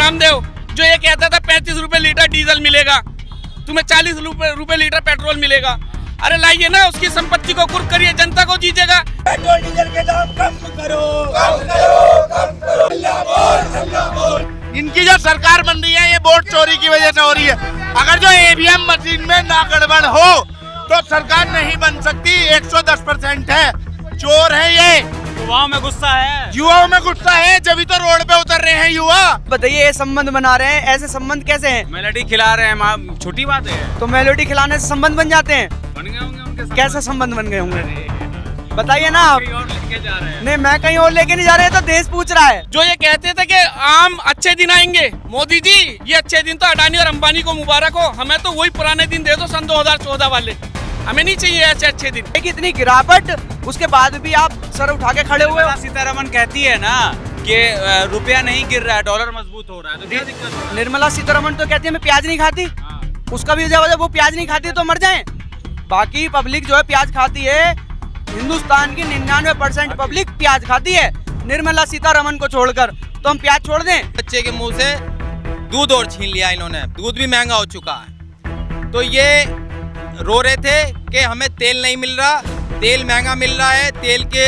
रामदेव जो ये कहता था 35 रुपए लीटर डीजल मिलेगा, तुम्हें 40 रुपए लीटर पेट्रोल मिलेगा। अरे लाइए ना, उसकी संपत्ति को कुर्क करिए, जनता को दीजिएगा। पेट्रोल डीजल के दाम कम करो, कम करो, कम करो। इनकी जो सरकार बन रही है ये वोट चोरी की वजह से हो रही है। अगर जो ईवीएम मशीन में ना गड़बड़ हो तो सरकार नहीं बन सकती। 110% है, चोर है ये। युवाओं में गुस्सा है, युवाओं में गुस्सा है, जब तो रोड पे उतर रहे हैं युवा। बताइए, ये संबंध बना रहे हैं, ऐसे संबंध कैसे हैं? मेलोडी खिला रहे हैं, छोटी बात है। तो मेलोडी खिलाने से संबंध बन जाते हैं? बन गए होंगे उनके साथ। कैसे संबंध बन गए होंगे बताइए ना आप। कहीं और लेके जा रहे हैं। नहीं, मैं कहीं और लेके नहीं जा रहे, तो देश पूछ रहा है। जो ये कहते थे कि आम अच्छे दिन आएंगे, मोदी जी ये अच्छे दिन तो अडानी और अंबानी को मुबारक हो, हमें तो वही पुराने दिन दे दो सन 2014 वाले, हमें नहीं चाहिए ऐसे अच्छे दिन। इतनी गिरावट, उसके बाद भी आप सर उठा के खड़े हुए हो। सीतारमन कहती है ना कि रुपया नहीं गिर रहा है, डॉलर मजबूत हो रहा है, तो क्या दिक्कत है? निर्मला सीतारमन तो कहती है मैं प्याज नहीं खाती। हाँ। उसका भी वजह, वो प्याज नहीं खाती तो मर जाए। बाकी पब्लिक जो है प्याज खाती है, हिंदुस्तान की 99% पब्लिक प्याज खाती है, निर्मला सीतारमन को छोड़कर। तो हम प्याज छोड़ दें? बच्चे के मुंह से दूध और छीन लिया इन्होंने, दूध भी महंगा हो चुका है। तो ये रो रहे थे कि हमें तेल नहीं मिल रहा, तेल महंगा मिल रहा है, तेल के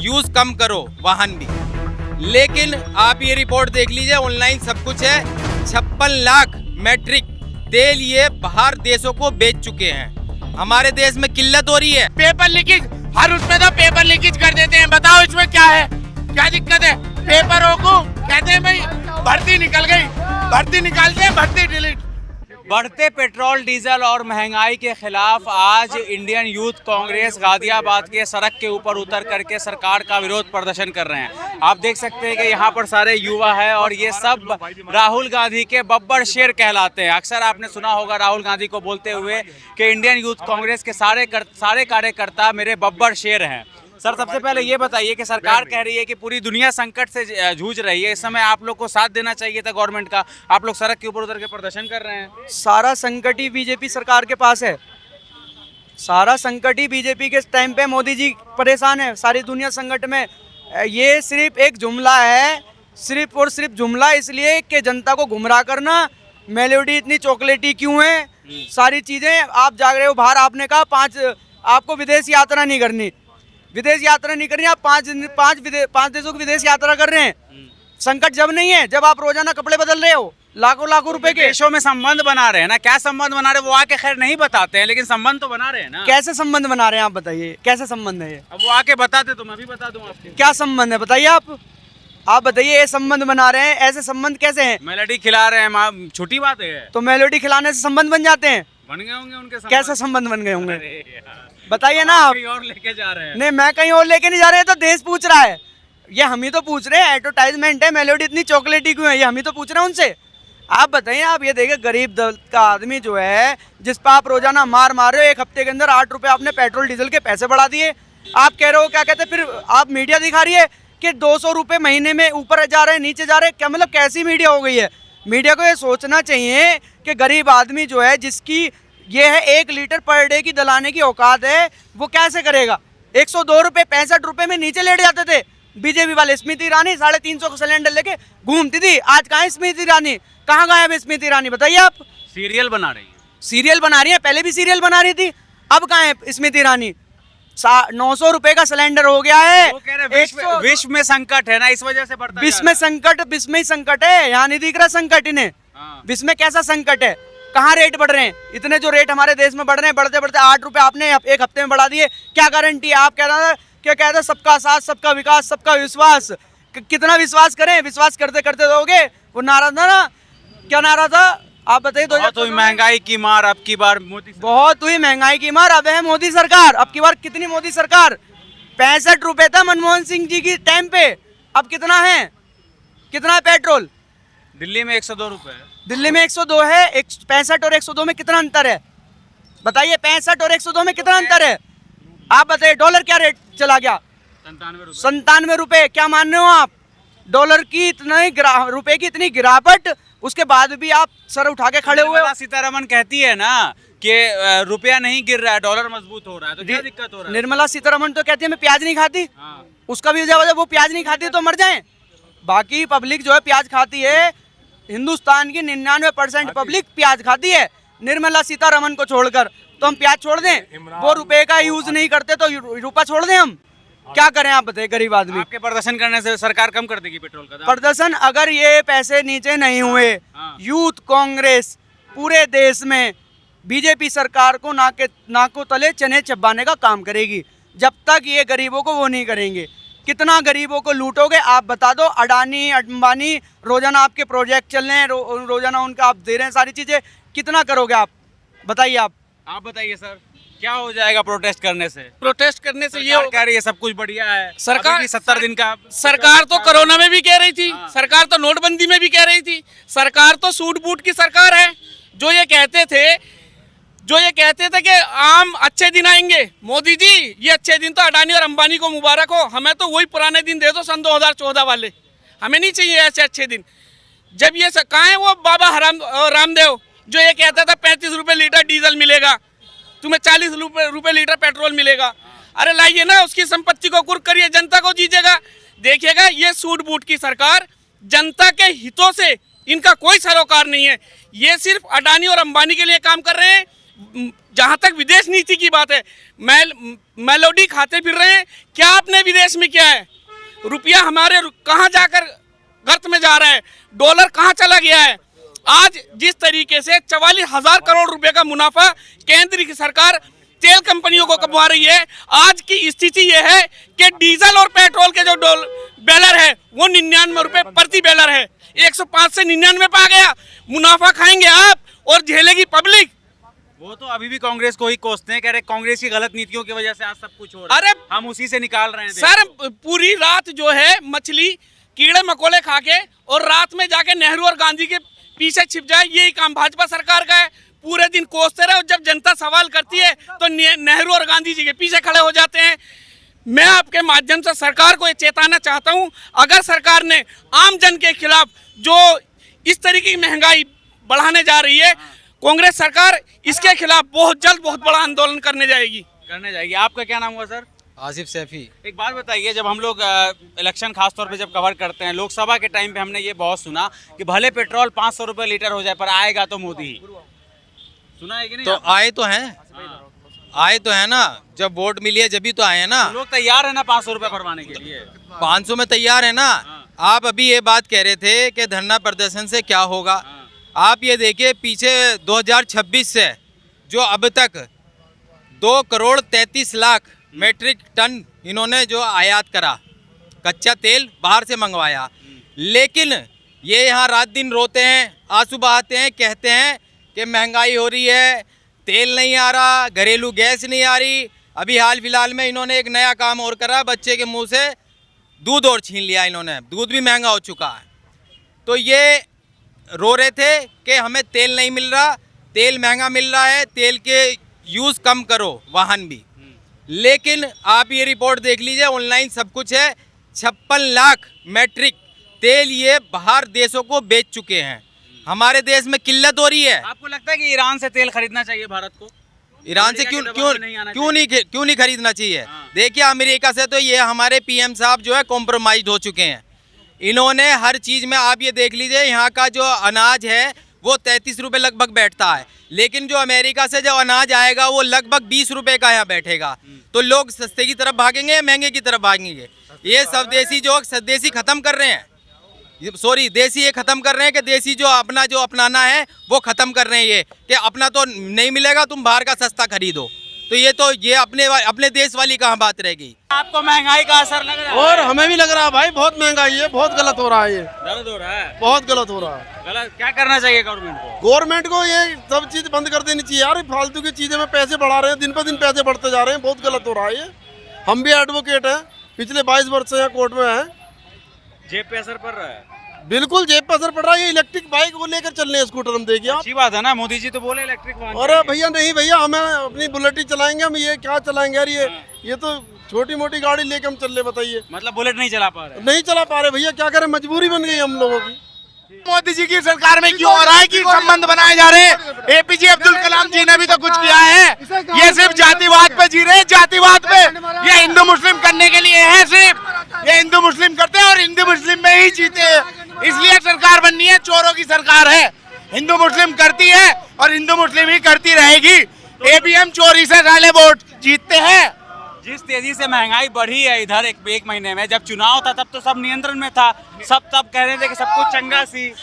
यूज कम करो, वाहन भी। लेकिन आप ये रिपोर्ट देख लीजिए, ऑनलाइन सब कुछ है। 56 लाख मैट्रिक तेल ये बाहर देशों को बेच चुके हैं। हमारे देश में किल्लत हो रही है। पेपर लीकेज, हर उसमें तो पेपर लीकेज कर देते हैं। बताओ इसमें क्या है, क्या दिक्कत है? पेपरों को कहते हैं भाई भर्ती निकल गई, भर्ती निकालते हैं, भर्ती डिलीट। बढ़ते पेट्रोल डीजल और महंगाई के खिलाफ आज इंडियन यूथ कांग्रेस गाजियाबाद के सड़क के ऊपर उतर करके सरकार का विरोध प्रदर्शन कर रहे हैं। आप देख सकते हैं कि यहाँ पर सारे युवा है और ये सब राहुल गांधी के बब्बर शेर कहलाते हैं। अक्सर आपने सुना होगा राहुल गांधी को बोलते हुए कि इंडियन यूथ कांग्रेस के सारे कार्यकर्ता मेरे बब्बर शेर हैं। सर, सबसे पहले ये बताइए कि सरकार कह रही है कि पूरी दुनिया संकट से जूझ रही है, इस समय आप लोग को साथ देना चाहिए था गवर्नमेंट का, आप लोग सड़क के ऊपर उतर के प्रदर्शन कर रहे हैं। सारा संकट ही बीजेपी सरकार के पास है। सारा संकट ही बीजेपी के टाइम पे मोदी जी परेशान है, सारी दुनिया संकट में। ये सिर्फ एक जुमला है, सिर्फ और सिर्फ जुमला, इसलिए कि जनता को गुमराह करना। मेलोडी इतनी चॉकलेटी क्यों है, सारी चीज़ें आप जाग रहे हो बाहर। आपने कहा आपको विदेश यात्रा नहीं करनी, विदेश यात्रा नहीं करनी। आप पांच देशों की विदेश यात्रा कर रहे हैं। संकट जब नहीं है जब आप रोजाना कपड़े बदल रहे हो, लाखों रुपए के। देशों में संबंध बना रहे हैं ना, क्या संबंध बना रहे हैं वो आके खैर नहीं बताते हैं, लेकिन संबंध तो बना रहे हैं ना। कैसे संबंध बना रहे हैं आप बताइए, कैसे संबंध है ये? अब वो आके बताते तो मैं भी बता दूं आपको। क्या संबंध है बताइए आप बताइए। ये संबंध बना रहे हैं, ऐसे संबंध कैसे हैं? मेलोडी खिला रहे हैं, छोटी बात है। तो मेलोडी खिलाने से संबंध बन जाते हैं? बन गए होंगे उनके साथ। कैसे संबंध बन गए होंगे अरे यार, बताइए ना आप। कहीं और लेके जा रहे हैं। नहीं, मैं कहीं और लेके नहीं जा रहे, तो देश पूछ रहा है। ये हम ही तो पूछ रहे हैं, एडवर्टाइजमेंट है, मेलोडी इतनी चॉकलेटी क्यों है, ये हम ही तो पूछ रहे हैं उनसे। आप बताइए। आप ये देखिए, गरीब दल का आदमी जो है, जिस पर आप रोजाना मार रहे हो, एक हफ्ते के अंदर 8 रुपए आपने पेट्रोल डीजल के पैसे बढ़ा दिए। आप कह रहे हो, क्या कहते हैं, फिर आप मीडिया दिखा रही है कि 200 रुपये महीने में ऊपर जा रहे हैं, नीचे जा रहे हैं। क्या मतलब, कैसी मीडिया हो गई है? मीडिया को ये सोचना चाहिए कि गरीब आदमी जो है, जिसकी ये है 1 लीटर पर डे की दलाने की औकात है, वो कैसे करेगा? 102 रुपये 65 रुपये में नीचे लेट जाते थे बीजेपी वाले। स्मृति ईरानी 350 का सिलेंडर लेके घूमती थी, आज कहाँ है स्मृति ईरानी? कहाँ गायब है स्मृति ईरानी बताइए आप? सीरियल बना रही है, सीरियल बना रही है, पहले भी सीरियल बना रही थी, अब कहाँ है स्मृति ईरानी? 900 रुपए का सिलेंडर हो गया है। वो कह रहे हैं विश्व में संकट है ना, इस वजह से बढ़ता विश्व में संकट, विश्व में ही संकट है, यहाँ नहीं दिख रहा संकट इन्हें। विश्व में कैसा संकट है? कहाँ रेट बढ़ रहे हैं? इतने जो रेट हमारे देश में बढ़ रहे हैं, बढ़ते बढ़ते 8 रुपए आपने एक हफ्ते में बढ़ा दिए। क्या गारंटी है? आप कह रहे थे सबका साथ, सबका विकास, सबका विश्वास। कितना विश्वास करें? विश्वास करते करते रहोगे। वो नारा था ना, क्या नारा था आप बताइए? बहुत हुई महंगाई की मार, अब की बार मोदी, बहुत हुई महंगाई की मार, अब है मोदी सरकार। अब की बार कितनी मोदी सरकार? 65 रुपए था मनमोहन सिंह जी की टाइम पे, अब कितना है? कितना है पेट्रोल? दिल्ली में 102 रुपए है। दिल्ली में 102 है। 65 और 102 में कितना अंतर है बताइए? 65 और 102 में कितना अंतर है आप बताइए? डॉलर क्या रेट चला गया? 97 रुपए। क्या मान रहे हो आप? डॉलर की रुपए की इतनी गिरावट, उसके बाद भी आप सर उठा के खड़े हुए हो। सीतारमन कहती है ना कि रुपया नहीं गिर रहा है, डॉलर मजबूत हो रहा है, तो क्या दिक्कत हो रहा है? निर्मला सीतारमन तो कहती है मैं प्याज नहीं खाती। उसका भी वजह, वो प्याज नहीं खाती तो मर जाए। बाकी पब्लिक जो है प्याज खाती है, हिंदुस्तान की 99% पब्लिक प्याज खाती है, निर्मला सीतारमन को छोड़कर। तो हम प्याज छोड़ दें? वो रुपए का यूज नहीं करते तो रुपया छोड़ दें हम? क्या करें आप बताइए, गरीब आदमी। आपके प्रदर्शन करने से सरकार कम कर देगी पेट्रोल का दाम? प्रदर्शन अगर ये पैसे नीचे नहीं हुए, यूथ कांग्रेस पूरे देश में बीजेपी सरकार को नाकों तले चने चबाने का काम करेगी, जब तक ये गरीबों को वो नहीं करेंगे। कितना गरीबों को लूटोगे आप बता दो। अडानी अंबानी रोजाना आपके प्रोजेक्ट चल रहे हैं, रोजाना उनका आप दे रहे हैं सारी चीजें, कितना करोगे आप बताइए। आप बताइए सर, क्या हो जाएगा प्रोटेस्ट करने से? प्रोटेस्ट करने से ये सरकार कह रही है सब कुछ बढ़िया है, सरकार अभी 70 दिन का। सरकार तो कोरोना में भी कह रही थी, सरकार तो नोटबंदी में भी कह रही थी, सरकार तो सूट बूट की सरकार है। जो ये कहते थे कि आम अच्छे दिन आएंगे, मोदी जी ये अच्छे दिन तो अडानी और अंबानी को मुबारक हो, हमें तो वही पुराने दिन दे दो सन 2014 वाले, हमें नहीं चाहिए ऐसे अच्छे दिन। जब ये कहाँ है वो बाबा रामदेव जो ये कहता था 35 रुपये लीटर डीजल मिलेगा, तुम्हें 40 रुपये लीटर पेट्रोल मिलेगा। अरे लाइए ना, उसकी संपत्ति को कुर्क करिए, जनता को दीजिएगा। देखिएगा ये सूट बूट की सरकार, जनता के हितों से इनका कोई सरोकार नहीं है। ये सिर्फ अडानी और अंबानी के लिए काम कर रहे हैं। जहाँ तक विदेश नीति की बात है, मेलोडी खाते फिर रहे हैं। क्या आपने विदेश में किया है? रुपया हमारे कहाँ जाकर गर्त में जा रहा है, डॉलर कहाँ चला गया है। आज जिस तरीके से 44,000 करोड़ रुपए का मुनाफा केंद्र की सरकार तेल कंपनियों को कमा रही है, आज की स्थिति यह है कि डीजल और पेट्रोल के जो बैलर है वो 99 रुपए प्रति बैलर है, 105 से 99 पे आ गया। मुनाफा खाएंगे आप और झेलेगी पब्लिक। वो तो अभी भी कांग्रेस को ही कोसते हैं, कह रहे कांग्रेस की गलत नीतियों की वजह से आज सब कुछ हो रहा है। अरे हम उसी से निकाल रहे हैं सर, पूरी रात जो है मछली कीड़े मकोड़े खा के और रात में जाके नेहरू और गांधी के पीछे छिप जाए, यही काम भाजपा सरकार का है। पूरे दिन कोसते रहे और जब जनता सवाल करती है तो नेहरू और गांधी जी के पीछे खड़े हो जाते हैं। मैं आपके माध्यम से सरकार को ये चेताना चाहता हूं, अगर सरकार ने आम जन के खिलाफ जो इस तरीके की महंगाई बढ़ाने जा रही है, कांग्रेस सरकार इसके खिलाफ बहुत जल्द बहुत बड़ा आंदोलन करने जाएगी। आपका क्या नाम हुआ सर? आसिफ सैफी। एक बात बताइए, जब हम लोग इलेक्शन खासतौर पे जब कवर करते हैं, लोकसभा के टाइम पे हमने ये बहुत सुना कि भले पेट्रोल 500 रुपये लीटर हो जाए पर आएगा तो मोदी ही। सुना है कि नहीं? तो आए तो हैं ना, जब वोट मिली है जब ही तो आए हैं ना। लोग तैयार है ना 500 रुपये भरवाने के लिए? 500 में तैयार है ना। आप अभी ये बात कह रहे थे कि धरना प्रदर्शन से क्या होगा। आप ये देखिए, पीछे 2026 से जो अब तक 2,33,00,000 मेट्रिक टन इन्होंने जो आयात करा, कच्चा तेल बाहर से मंगवाया, लेकिन ये यहाँ रात दिन रोते हैं, आंसू बहाते हैं, कहते हैं कि महंगाई हो रही है, तेल नहीं आ रहा, घरेलू गैस नहीं आ रही। अभी हाल फिलहाल में इन्होंने एक नया काम और करा, बच्चे के मुंह से दूध और छीन लिया इन्होंने, दूध भी महंगा हो चुका है। तो ये रो रहे थे कि हमें तेल नहीं मिल रहा, तेल महंगा मिल रहा है, तेल के यूज़ कम करो, वाहन भी। लेकिन आप ये रिपोर्ट देख लीजिए, ऑनलाइन सब कुछ है, 56 लाख मैट्रिक तेल ये बाहर देशों को बेच चुके हैं। हमारे देश में किल्लत हो रही है। आपको लगता है कि ईरान से तेल खरीदना चाहिए भारत को? ईरान से क्यों नहीं खरीदना चाहिए? देखिए, अमेरिका से तो ये हमारे पीएम साहब जो है कॉम्प्रोमाइज हो चुके हैं। इन्होंने हर चीज़ में, आप ये देख लीजिए, यहाँ का जो अनाज है वो 33 रुपये लगभग बैठता है, लेकिन जो अमेरिका से जो अनाज आएगा वो लगभग 20 रुपये का यहाँ बैठेगा। तो लोग सस्ते की तरफ भागेंगे या महंगे की तरफ भागेंगे? ये सब देसी जो देसी ख़त्म कर रहे हैं, देसी ये ख़त्म कर रहे हैं कि देसी जो अपनाना है वो ख़त्म कर रहे हैं। ये कि अपना तो नहीं मिलेगा, तुम बाहर का सस्ता खरीदो। तो ये अपने देश वाली कहाँ बात रह गई? आपको महंगाई का असर लग रहा है? और हमें भी लग रहा है भाई, बहुत महंगाई है, बहुत गलत हो रहा है, ये दर्द हो रहा है, बहुत गलत हो रहा है। गलत क्या करना चाहिए गवर्नमेंट को? गवर्नमेंट को ये सब चीज बंद कर देनी चाहिए यार। फालतू की चीजें में पैसे बढ़ा रहे हैं, दिन पर दिन पैसे बढ़ते जा रहे हैं, बहुत गलत हो रहा है ये। हम भी एडवोकेट हैं, पिछले 22 वर्ष से यहाँ कोर्ट में हैं। जेब पे असर पड़ रहा है? बिल्कुल जेब पर असर पड़ रहा है। ये इलेक्ट्रिक बाइक वो लेकर चल रहे हैं, स्कूटर हम देखिए आप। अच्छी बात है ना, मोदी जी तो बोले इलेक्ट्रिक वाहन। अरे भैया नहीं भैया, हमें अपनी बुलेट ही चलाएंगे, हम ये क्या चलाएंगे यार। ये तो छोटी मोटी गाड़ी लेके हम चल रहे, बताइए। मतलब बुलेट नहीं चला पा रहे? नहीं चला पा रहे भैया, क्या करें, मजबूरी बन गई हम लोगों की। मोदी जी की सरकार में क्यों हो रहा है कि संबंध बनाए जा रहे हैं? एपीजे अब्दुल कलाम जी ने भी तो कुछ किया है। ये सिर्फ जातिवाद पे जी रहे हैं, जातिवाद पे। ये हिंदू मुस्लिम करने के लिए है, सिर्फ ये हिंदू मुस्लिम करते हैं और हिंदू मुस्लिम में ही जीते हैं, इसलिए सरकार बननी है, चोरों की सरकार है। हिंदू मुस्लिम करती है और हिंदू मुस्लिम ही करती रहेगी। ईवीएम चोरी से साले वोट जीतते हैं। जिस तेजी से महंगाई बढ़ी है इधर एक महीने में, जब चुनाव था तब तो सब नियंत्रण में था, सब तब कह रहे थे कि सब कुछ चंगा सी।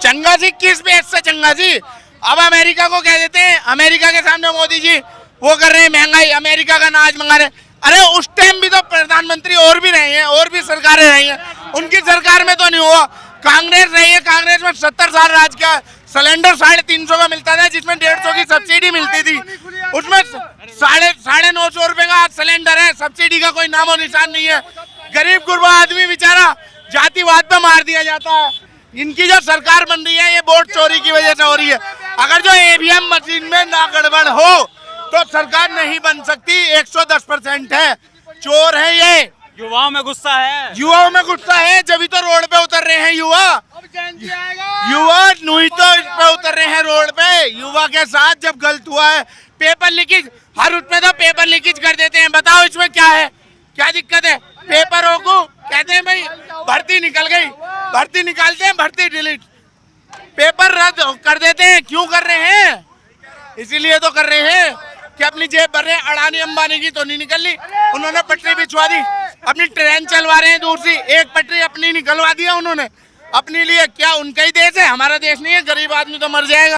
चंगा सी किस बेस से चंगा सी? अब अमेरिका को कह देते हैं, अमेरिका के सामने मोदी जी वो कर रहे हैं महंगाई, अमेरिका का अनाज मंगा रहे। अरे उस टाइम भी तो प्रधानमंत्री और भी रहे हैं, और भी सरकारें रही हैं, उनकी सरकार में तो नहीं हुआ। कांग्रेस रही है, कांग्रेस में 70 साल राज किया। सिलेंडर 350 का मिलता था, जिसमें 150 की सब्सिडी मिलती थी, उसमें 950 रुपए का सिलेंडर है। सब्सिडी का कोई नामो निशान नहीं है। गरीब गुरबा आदमी बेचारा जातिवाद पे मार दिया जाता है। इनकी जो सरकार बन रही है ये वोट चोरी की वजह से हो रही है। अगर जो ईवीएम मशीन में ना गड़बड़ हो तो सरकार नहीं बन सकती। 110% है, चोर है ये। युवाओं में गुस्सा है, युवाओं में गुस्सा है, जब तो रोड पे उतर रहे हैं युवा नुई तो इस पे उतर रहे हैं रोड पे। युवा के साथ जब गलत हुआ है, पेपर लीकेज, हर उसमें तो पेपर लीकेज कर देते हैं। बताओ इसमें क्या है, क्या दिक्कत है? पेपरों को कहते हैं भाई भर्ती निकल गई, भर्ती निकालते हैं, भर्ती डिलीट, पेपर रद्द कर देते हैं। क्यों कर रहे हैं? इसीलिए तो कर रहे हैं कि अपनी जेब भर रहे हैं। अडानी अंबानी की तो नहीं निकली, उन्होंने पटरी बिछवा दी, अपनी ट्रेन चलवा रहे हैं दूर से, एक पटरी अपनी निकलवा दिया उन्होंने अपने लिए। क्या उनका ही देश है? हमारा देश नहीं है। गरीब आदमी तो मर जाएगा।